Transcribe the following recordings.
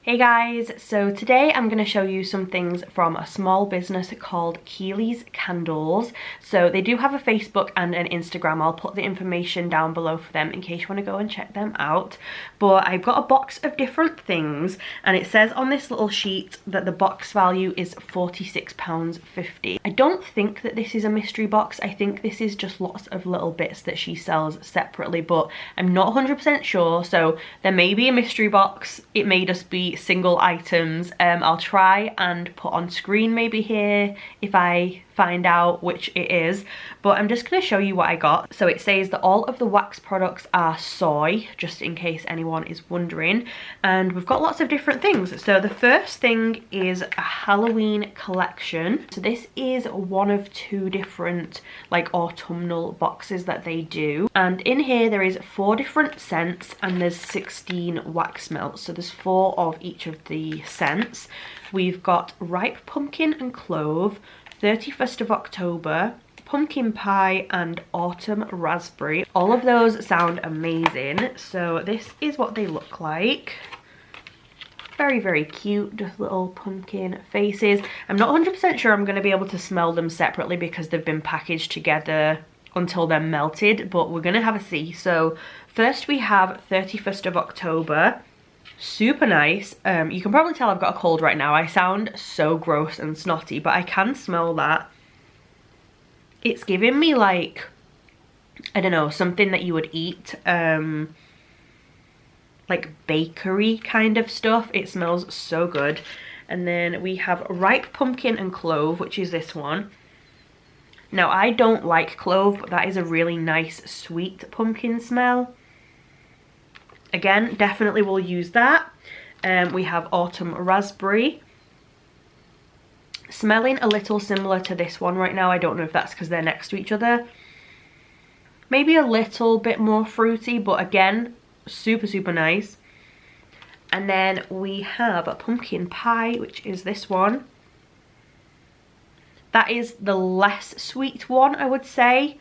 Hey guys, so today I'm going to show you some things from a small business called Kiely's Kandles. So they do have a Facebook and an Instagram. I'll put the information down below for them in case you want to go and check them out. But I've got a box of different things and it says on this little sheet that the box value is £46.50. I don't think that this is a mystery box. I think this is just lots of little bits that she sells separately, but I'm not 100% sure. So there may be a mystery box. It may just be single items. I'll try and put on screen maybe here if I find out which it is, but I'm just going to show you what I got. So it says that all of the wax products are soy, just in case anyone is wondering, and we've got lots of different things. So the first thing is a Halloween collection. So this is one of two different like autumnal boxes that they do, and in here there is 4 different scents and there's 16 wax melts. So there's 4 of each of the scents. We've got ripe pumpkin and clove, 31st of October, pumpkin pie and autumn raspberry. All of those sound amazing. So this is what they look like. Very, very cute, just little pumpkin faces. I'm not 100% sure I'm going to be able to smell them separately because they've been packaged together until they're melted, but we're going to have a see. So first we have 31st of October. Super nice. You can probably tell I've got a cold right now. I sound so gross and snotty, but I can smell that. It's giving me like, I don't know, something that you would eat, like bakery kind of stuff. It smells so good. And then we have ripe pumpkin and clove, which is this one. Now I don't like clove, but that is a really nice sweet pumpkin smell. Again, definitely will use that. We have autumn raspberry. Smelling a little similar to this one right now. I don't know if that's because they're next to each other. Maybe a little bit more fruity, but again, super, super nice. And then we have a pumpkin pie, which is this one. That is the less sweet one, I would say.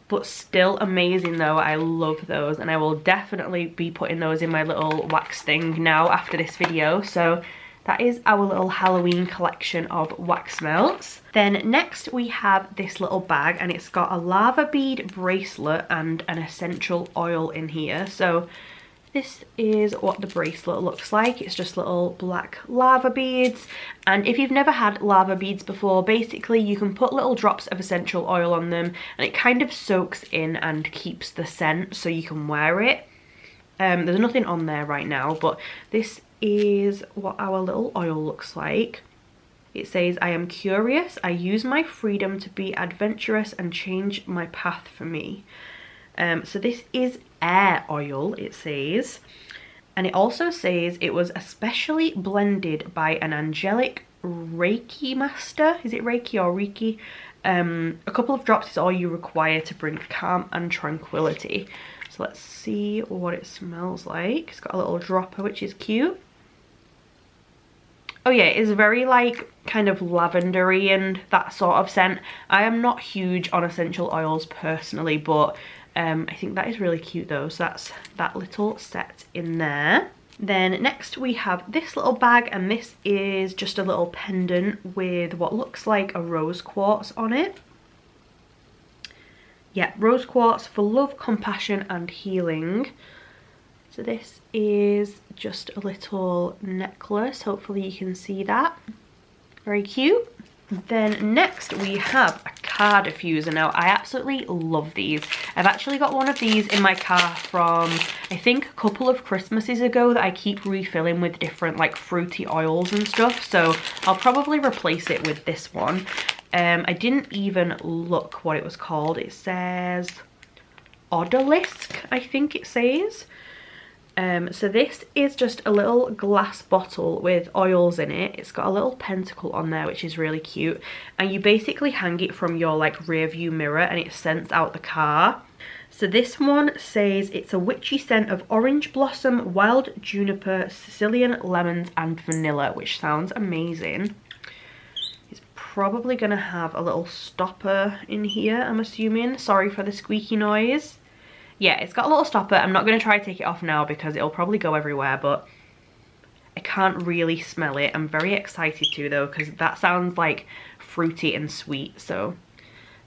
But still amazing though. I love those, and I will definitely be putting those in my little wax thing now after this video. So that is our little Halloween collection of wax melts. Then next we have this little bag, and it's got a lava bead bracelet and an essential oil in here. So this is what the bracelet looks like. It's just little black lava beads. And if you've never had lava beads before, basically you can put little drops of essential oil on them and it kind of soaks in and keeps the scent so you can wear it. There's nothing on there right now, but this is what our little oil looks like. It says, "I am curious. I use my freedom to be adventurous and change my path for me." So this is air oil, it says, and it also says it was especially blended by an angelic Reiki master. Is it Reiki or Reiki? A couple of drops is all you require to bring calm and tranquility. So let's see what it smells like. It's got a little dropper, which is cute. Oh yeah, it's very like kind of lavendery and that sort of scent. I am not huge on essential oils personally, but I think that is really cute though. So that's that little set in there. Then next we have this little bag, and this is just a little pendant with what looks like a rose quartz on it. Yeah, rose quartz for love, compassion and healing. So this is just a little necklace. Hopefully you can see that. Very cute. Then next we have a car diffuser. Now I absolutely love these. I've actually got one of these in my car from I think a couple of Christmases ago that I keep refilling with different like fruity oils and stuff. So I'll probably replace it with this one. I didn't even look what it was called. It says Odalisque, I think it says. So this is just a little glass bottle with oils in it. It's got a little pentacle on there, which is really cute, and you basically hang it from your like rear view mirror and it scents out the car. So this one says it's a witchy scent of orange blossom, wild juniper, Sicilian lemons and vanilla, which sounds amazing. It's probably gonna have a little stopper in here, I'm assuming. Sorry for the squeaky noise. Yeah, it's got a little stopper. I'm not going to try to take it off now because it'll probably go everywhere, but I can't really smell it. I'm very excited to though, because that sounds like fruity and sweet. So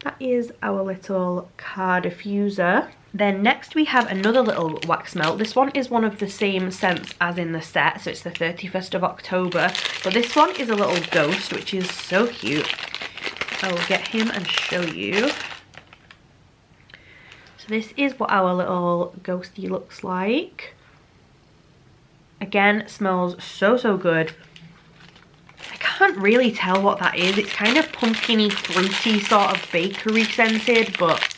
that is our little car diffuser. Then next we have another little wax melt. This one is one of the same scents as in the set, so it's the 31st of October. But this one is a little ghost, which is so cute. I will get him and show you. So this is what our little ghosty looks like. Again, smells so good. I can't really tell what that is. It's kind of pumpkin-y, fruity, sort of bakery scented, but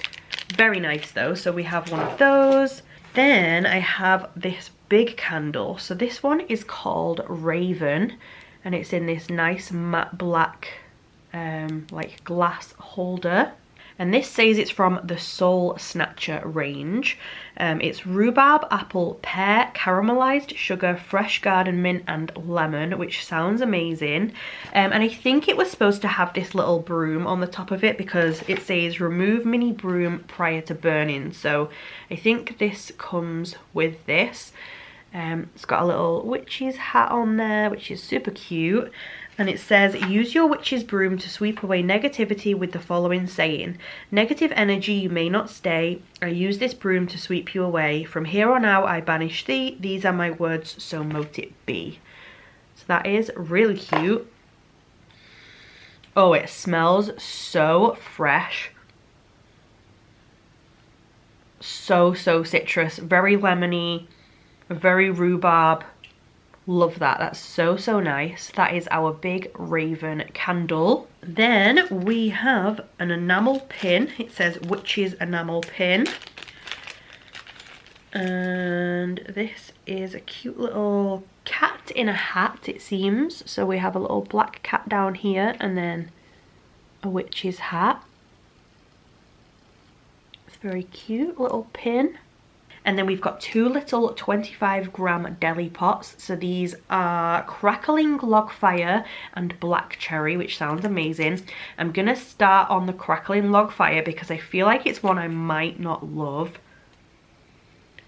very nice though. So we have one of those. Then I have this big candle. So this one is called Raven, and it's in this nice matte black like glass holder. And this says it's from the Soul Snatcher range. It's rhubarb, apple, pear, caramelized sugar, fresh garden mint and lemon, which sounds amazing. And I think it was supposed to have this little broom on the top of it, because it says remove mini broom prior to burning. So I think this comes with this. It's got a little witch's hat on there, which is super cute. And it says, use your witch's broom to sweep away negativity with the following saying. Negative energy you may not stay. I use this broom to sweep you away. From here on out I banish thee. These are my words, so mote it be. So that is really cute. Oh, it smells so fresh. So citrus. Very lemony. Very rhubarb. Love that. That's so nice. That is our big Raven candle. Then we have an enamel pin. It says Witch's Enamel Pin. And this is a cute little cat in a hat, it seems. So we have a little black cat down here and then a witch's hat. It's very cute little pin. And then we've got two little 25-gram deli pots. So these are Crackling Log Fire and Black Cherry, which sounds amazing. I'm going to start on the Crackling Log Fire because I feel like it's one I might not love.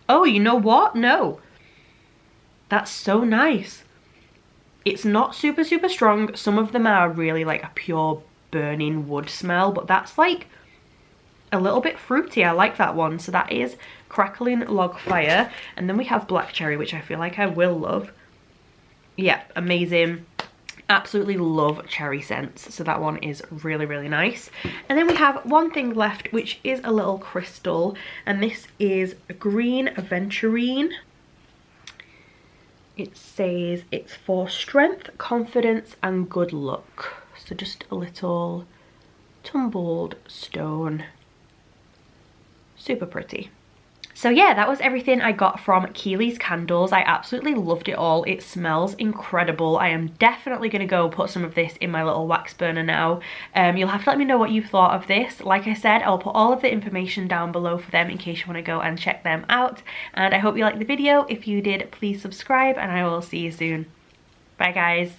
Oh, you know what? No. That's so nice. It's not super strong. Some of them are really like a pure burning wood smell, but that's like a little bit fruity. I like that one. So that is Crackling Log Fire. And then we have Black Cherry, which I feel like I will love. Yeah, amazing. Absolutely love cherry scents. So that one is really nice. And then we have one thing left, which is a little crystal. And this is a green Adventurine. It says it's for strength, confidence and good luck. So just a little tumbled stone. Super pretty. So yeah, that was everything I got from Kiely's Candles. I absolutely loved it all. It smells incredible. I am definitely going to go put some of this in my little wax burner now. You'll have to let me know what you thought of this. Like I said, I'll put all of the information down below for them in case you want to go and check them out. And I hope you liked the video. If you did, please subscribe and I will see you soon. Bye guys.